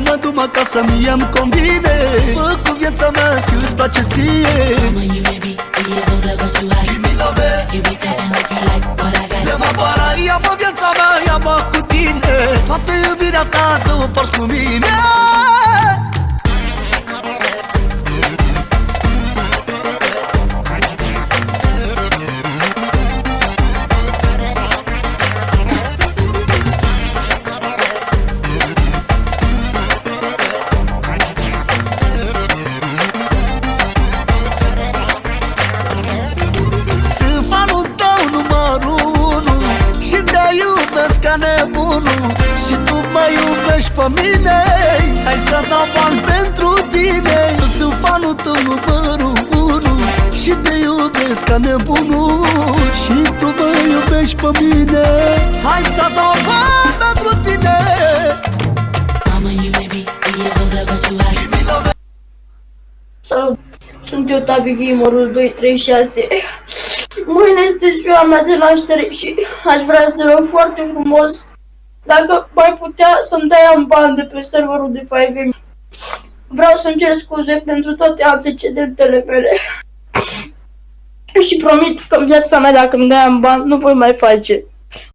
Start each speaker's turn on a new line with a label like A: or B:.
A: mă du-mă acasă, mie-mi convine. Fă cu viața mea ce-ți place ție.
B: Mama, you may be 3 years older, but you hot.
A: Give me love,
B: You be talking like you like what I got.
A: ia-mă para, ia-mă viața mea, ia-mă cu tine. Toată iubirea ta să o porți cu mine. Sunt fanul tău numărul unu și te iubesc ca nebunul. Și tu mă iubești pe mine, hai să dau bani pentru tine. Eu sunt fanul tău numărul unu și te iubesc ca nebunul. Și tu mă iubești pe mine, hai să dau bani pentru tine.
B: Mama, you may be 3 years older, but you hot.
C: Salut, sunt eu, Tavi Gamerul 236. Mâine este ziua mea de naștere și aș vrea să rog foarte frumos dacă mai putea să-mi dai un ban de pe serverul de 5M. Vreau să-mi cer scuze pentru toate antecedentele mele. Și promit că în viața mea, dacă îmi dai un ban, nu voi mai face.